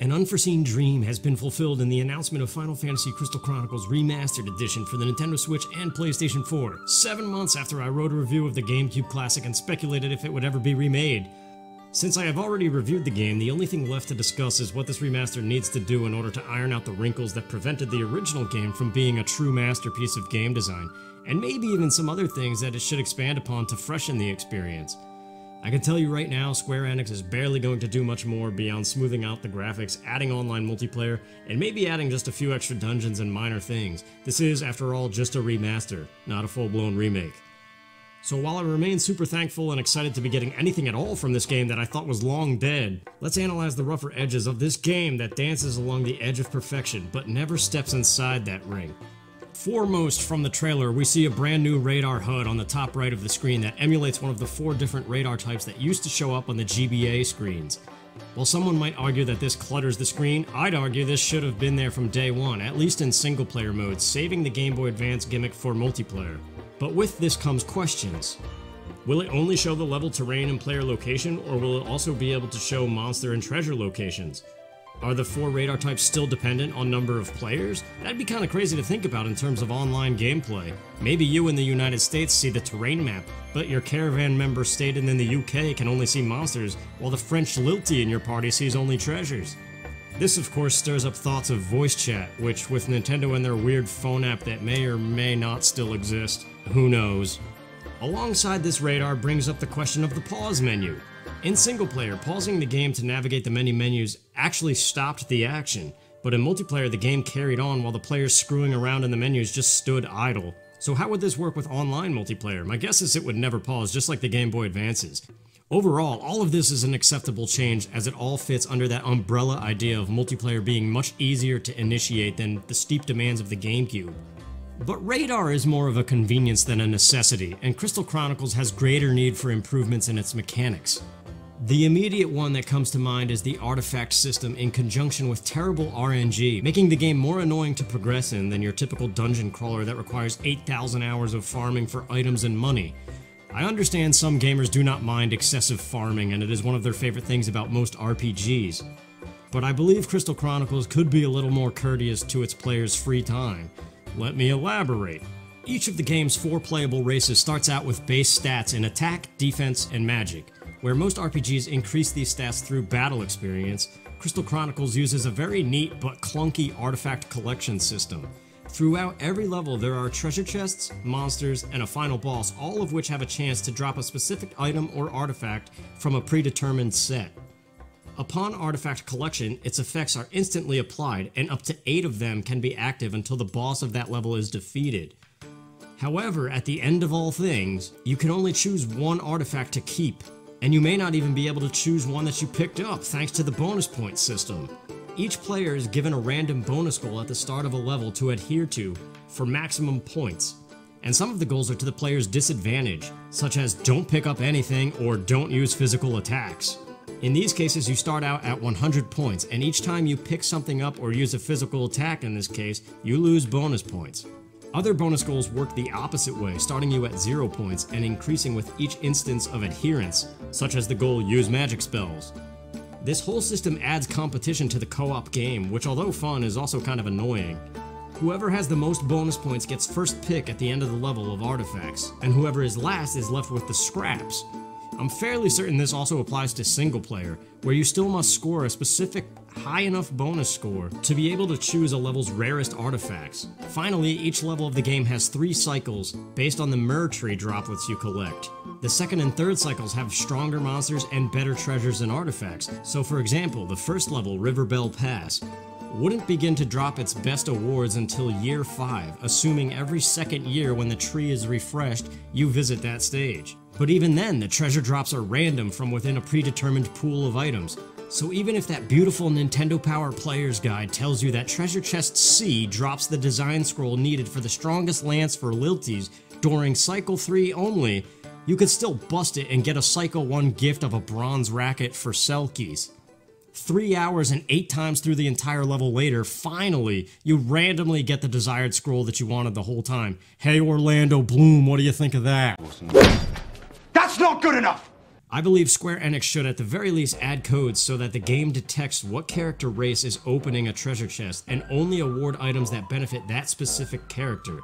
An unforeseen dream has been fulfilled in the announcement of Final Fantasy Crystal Chronicles Remastered Edition for the Nintendo Switch and PlayStation 4, 7 months after I wrote a review of the GameCube classic and speculated if it would ever be remade. Since I have already reviewed the game, the only thing left to discuss is what this remaster needs to do in order to iron out the wrinkles that prevented the original game from being a true masterpiece of game design, and maybe even some other things that it should expand upon to freshen the experience. I can tell you right now, Square Enix is barely going to do much more beyond smoothing out the graphics, adding online multiplayer, and maybe adding just a few extra dungeons and minor things. This is, after all, just a remaster, not a full-blown remake. So while I remain super thankful and excited to be getting anything at all from this game that I thought was long dead, let's analyze the rougher edges of this game that dances along the edge of perfection, but never steps inside that ring. Foremost from the trailer, we see a brand new radar HUD on the top right of the screen that emulates one of the 4 different radar types that used to show up on the GBA screens. While someone might argue that this clutters the screen, I'd argue this should have been there from day one, at least in single player mode, saving the Game Boy Advance gimmick for multiplayer. But with this comes questions. Will it only show the level terrain and player location, or will it also be able to show monster and treasure locations? Are the 4 radar types still dependent on number of players? That'd be kinda crazy to think about in terms of online gameplay. Maybe you in the United States see the terrain map, but your caravan member stated in the UK can only see monsters, while the French lilty in your party sees only treasures. This of course stirs up thoughts of voice chat, which with Nintendo and their weird phone app that may or may not still exist, who knows. Alongside this radar brings up the question of the pause menu. In single player, pausing the game to navigate the many menus actually stopped the action, but in multiplayer the game carried on while the players screwing around in the menus just stood idle. So how would this work with online multiplayer? My guess is it would never pause, just like the Game Boy Advances. Overall, all of this is an acceptable change as it all fits under that umbrella idea of multiplayer being much easier to initiate than the steep demands of the GameCube. But radar is more of a convenience than a necessity, and Crystal Chronicles has greater need for improvements in its mechanics. The immediate one that comes to mind is the artifact system in conjunction with terrible RNG, making the game more annoying to progress in than your typical dungeon crawler that requires 8,000 hours of farming for items and money. I understand some gamers do not mind excessive farming, and it is one of their favorite things about most RPGs. But I believe Crystal Chronicles could be a little more courteous to its players' free time. Let me elaborate. Each of the game's 4 playable races starts out with base stats in attack, defense, and magic. Where most RPGs increase these stats through battle experience, Crystal Chronicles uses a very neat but clunky artifact collection system. Throughout every level there are treasure chests, monsters, and a final boss, all of which have a chance to drop a specific item or artifact from a predetermined set. Upon artifact collection, its effects are instantly applied, and up to 8 of them can be active until the boss of that level is defeated. However, at the end of all things, you can only choose 1 artifact to keep, and you may not even be able to choose one that you picked up thanks to the bonus point system. Each player is given a random bonus goal at the start of a level to adhere to for maximum points, and some of the goals are to the player's disadvantage, such as don't pick up anything or don't use physical attacks. In these cases, you start out at 100 points, and each time you pick something up or use a physical attack in this case, you lose bonus points. Other bonus goals work the opposite way, starting you at 0 points and increasing with each instance of adherence, such as the goal use magic spells. This whole system adds competition to the co-op game, which although fun is also kind of annoying. Whoever has the most bonus points gets first pick at the end of the level of artifacts, and whoever is last is left with the scraps. I'm fairly certain this also applies to single player, where you still must score a specific high enough bonus score to be able to choose a level's rarest artifacts. Finally, each level of the game has 3 cycles based on the Myrrh Tree droplets you collect. The second and third cycles have stronger monsters and better treasures and artifacts. So for example, the first level, Riverbell Pass, wouldn't begin to drop its best awards until year 5, assuming every second year when the tree is refreshed, you visit that stage. But even then, the treasure drops are random from within a predetermined pool of items. So even if that beautiful Nintendo Power Player's Guide tells you that Treasure Chest C drops the design scroll needed for the strongest lance for Lilties during Cycle 3 only, you could still bust it and get a Cycle 1 gift of a bronze racket for Selkies. 3 hours and 8 times through the entire level later, finally, you randomly get the desired scroll that you wanted the whole time. Hey Orlando Bloom, what do you think of that? That's not good enough! I believe Square Enix should at the very least add codes so that the game detects what character race is opening a treasure chest and only award items that benefit that specific character.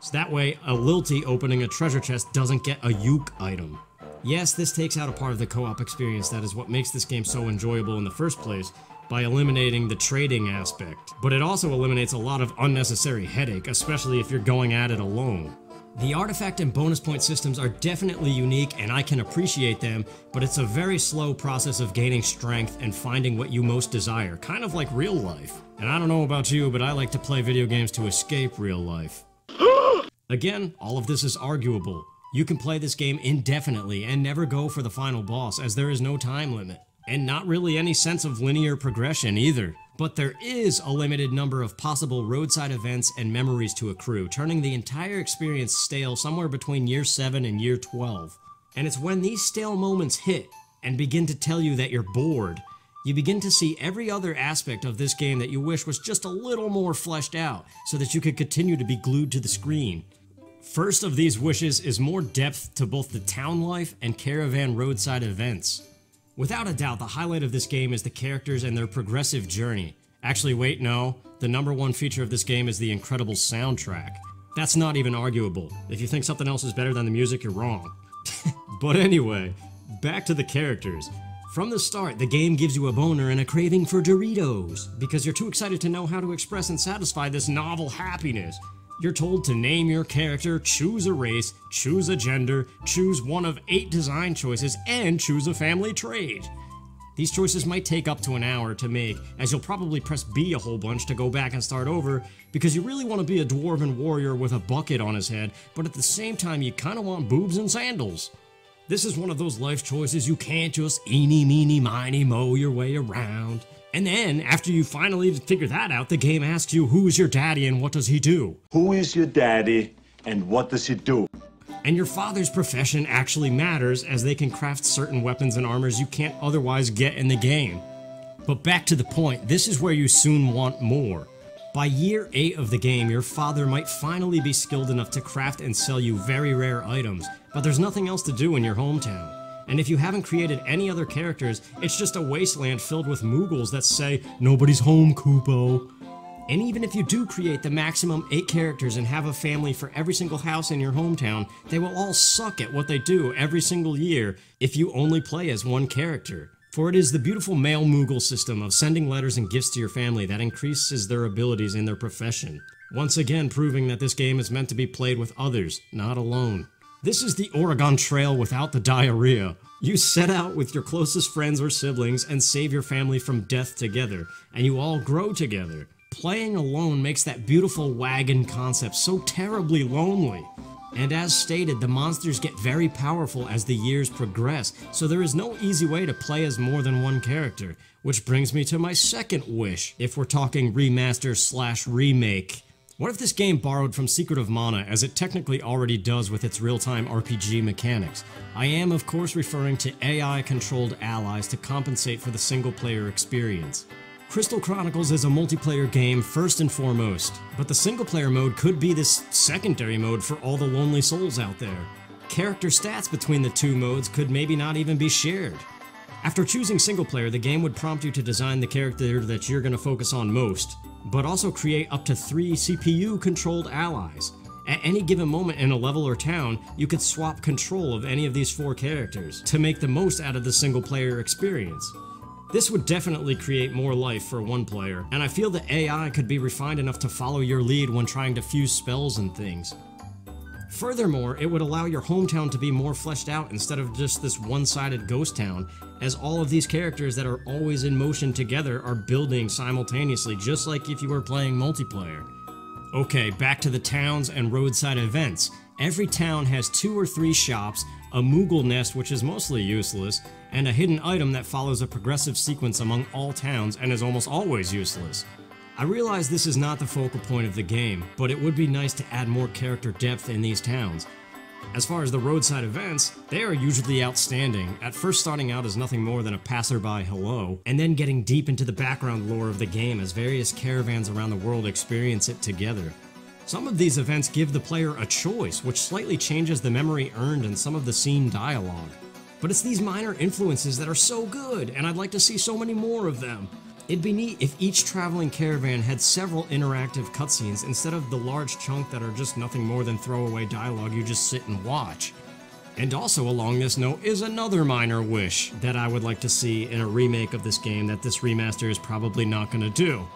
So that way, a Lilty opening a treasure chest doesn't get a Yuke item. Yes, this takes out a part of the co-op experience that is what makes this game so enjoyable in the first place, by eliminating the trading aspect, but it also eliminates a lot of unnecessary headache, especially if you're going at it alone. The artifact and bonus point systems are definitely unique and I can appreciate them, but it's a very slow process of gaining strength and finding what you most desire, kind of like real life. And I don't know about you, but I like to play video games to escape real life. Again, all of this is arguable. You can play this game indefinitely and never go for the final boss, as there is no time limit. And not really any sense of linear progression either. But there is a limited number of possible roadside events and memories to accrue, turning the entire experience stale somewhere between year 7 and year 12. And it's when these stale moments hit and begin to tell you that you're bored, you begin to see every other aspect of this game that you wish was just a little more fleshed out, so that you could continue to be glued to the screen. First of these wishes is more depth to both the town life and caravan roadside events. Without a doubt, the highlight of this game is the characters and their progressive journey. Actually, wait, no. The #1 feature of this game is the incredible soundtrack. That's not even arguable. If you think something else is better than the music, you're wrong. But anyway, back to the characters. From the start, the game gives you a boner and a craving for Doritos, because you're too excited to know how to express and satisfy this novel happiness. You're told to name your character, choose a race, choose a gender, choose one of 8 design choices, and choose a family trait. These choices might take up to an hour to make, as you'll probably press B a whole bunch to go back and start over, because you really want to be a dwarven warrior with a bucket on his head, but at the same time you kinda want boobs and sandals. This is one of those life choices you can't just eeny, meeny, miny, mow your way around. And then, after you finally figure that out, the game asks you who is your daddy and what does he do? Who is your daddy and what does he do? And your father's profession actually matters, as they can craft certain weapons and armors you can't otherwise get in the game. But back to the point, this is where you soon want more. By year 8 of the game, your father might finally be skilled enough to craft and sell you very rare items, but there's nothing else to do in your hometown. And if you haven't created any other characters, it's just a wasteland filled with Moogles that say, "Nobody's home, Koopo." And even if you do create the maximum 8 characters and have a family for every single house in your hometown, they will all suck at what they do every single year if you only play as one character. For it is the beautiful male Moogle system of sending letters and gifts to your family that increases their abilities in their profession. Once again proving that this game is meant to be played with others, not alone. This is the Oregon Trail without the diarrhea. You set out with your closest friends or siblings and save your family from death together, and you all grow together. Playing alone makes that beautiful wagon concept so terribly lonely. And as stated, the monsters get very powerful as the years progress, so there is no easy way to play as more than one character. Which brings me to my second wish, if we're talking remaster/remake. What if this game borrowed from Secret of Mana, as it technically already does with its real-time RPG mechanics? I am, of course, referring to AI-controlled allies to compensate for the single-player experience. Crystal Chronicles is a multiplayer game first and foremost, but the single-player mode could be this secondary mode for all the lonely souls out there. Character stats between the two modes could maybe not even be shared. After choosing single-player, the game would prompt you to design the character that you're going to focus on most, but also create up to 3 CPU-controlled allies. At any given moment in a level or town, you could swap control of any of these 4 characters to make the most out of the single-player experience. This would definitely create more life for one player, and I feel the AI could be refined enough to follow your lead when trying to fuse spells and things. Furthermore, it would allow your hometown to be more fleshed out instead of just this one-sided ghost town, as all of these characters that are always in motion together are building simultaneously, just like if you were playing multiplayer. Okay, back to the towns and roadside events. Every town has 2 or 3 shops, a Moogle nest which is mostly useless, and a hidden item that follows a progressive sequence among all towns and is almost always useless. I realize this is not the focal point of the game, but it would be nice to add more character depth in these towns. As far as the roadside events, they are usually outstanding, at first starting out as nothing more than a passerby hello, and then getting deep into the background lore of the game as various caravans around the world experience it together. Some of these events give the player a choice, which slightly changes the memory earned and some of the scene dialogue. But it's these minor influences that are so good, and I'd like to see so many more of them. It'd be neat if each traveling caravan had several interactive cutscenes instead of the large chunk that are just nothing more than throwaway dialogue you just sit and watch. And also along this note is another minor wish that I would like to see in a remake of this game that this remaster is probably not going to do.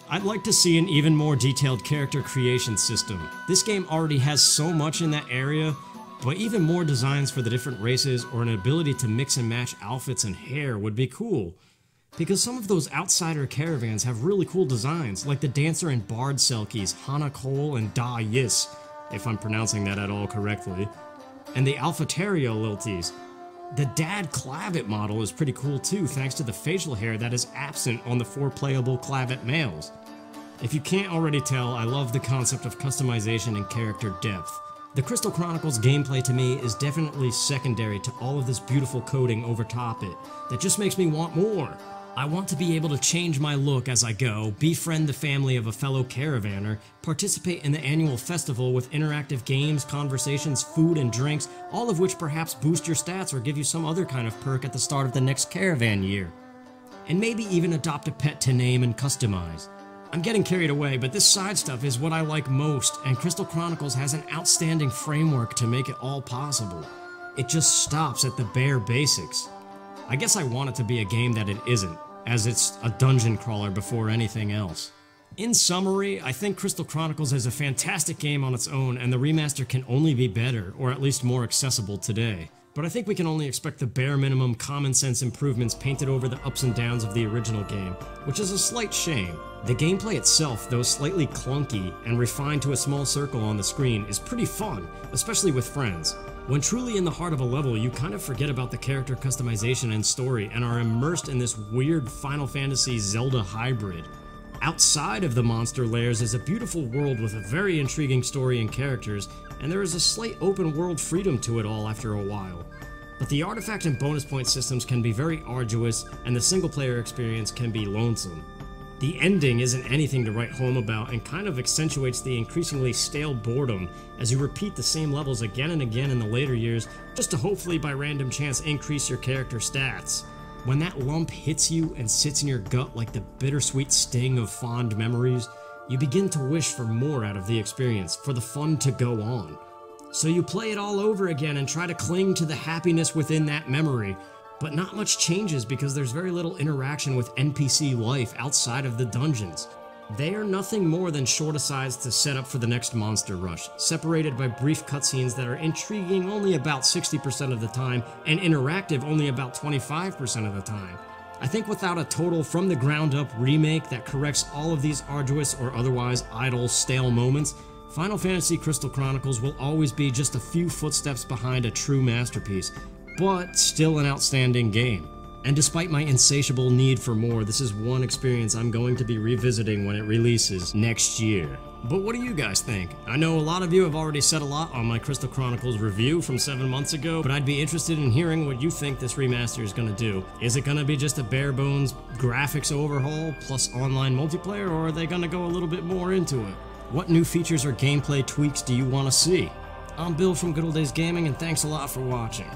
I'd like to see an even more detailed character creation system. This game already has so much in that area, but even more designs for the different races or an ability to mix and match outfits and hair would be cool. Because some of those outsider caravans have really cool designs, like the Dancer and Bard Selkies, Hana Cole and Da Yis, if I'm pronouncing that at all correctly, and the Alphaterio Lilties. The Dad Clavet model is pretty cool too, thanks to the facial hair that is absent on the 4 playable Clavet males. If you can't already tell, I love the concept of customization and character depth. The Crystal Chronicles gameplay to me is definitely secondary to all of this beautiful coding over top it, that just makes me want more. I want to be able to change my look as I go, befriend the family of a fellow caravaner, participate in the annual festival with interactive games, conversations, food, and drinks, all of which perhaps boost your stats or give you some other kind of perk at the start of the next caravan year. And maybe even adopt a pet to name and customize. I'm getting carried away, but this side stuff is what I like most, and Crystal Chronicles has an outstanding framework to make it all possible. It just stops at the bare basics. I guess I want it to be a game that it isn't, as it's a dungeon crawler before anything else. In summary, I think Crystal Chronicles is a fantastic game on its own, and the remaster can only be better, or at least more accessible today. But I think we can only expect the bare minimum common sense improvements painted over the ups and downs of the original game, which is a slight shame. The gameplay itself, though slightly clunky and refined to a small circle on the screen, is pretty fun, especially with friends. When truly in the heart of a level, you kind of forget about the character customization and story and are immersed in this weird Final Fantasy Zelda hybrid. Outside of the monster lairs is a beautiful world with a very intriguing story and characters, and there is a slight open world freedom to it all after a while. But the artifact and bonus point systems can be very arduous, and the single player experience can be lonesome. The ending isn't anything to write home about and kind of accentuates the increasingly stale boredom as you repeat the same levels again and again in the later years just to hopefully by random chance increase your character stats. When that lump hits you and sits in your gut like the bittersweet sting of fond memories, you begin to wish for more out of the experience, for the fun to go on. So you play it all over again and try to cling to the happiness within that memory, but not much changes because there's very little interaction with NPC life outside of the dungeons. They are nothing more than short asides to set up for the next monster rush, separated by brief cutscenes that are intriguing only about 60% of the time and interactive only about 25% of the time. I think without a total from the ground up remake that corrects all of these arduous or otherwise idle, stale moments, Final Fantasy Crystal Chronicles will always be just a few footsteps behind a true masterpiece, but still an outstanding game. And despite my insatiable need for more, this is one experience I'm going to be revisiting when it releases next year. But what do you guys think? I know a lot of you have already said a lot on my Crystal Chronicles review from 7 months ago, but I'd be interested in hearing what you think this remaster is going to do. Is it going to be just a bare bones graphics overhaul plus online multiplayer, or are they going to go a little bit more into it? What new features or gameplay tweaks do you want to see? I'm Bill from Good Old Days Gaming, and thanks a lot for watching.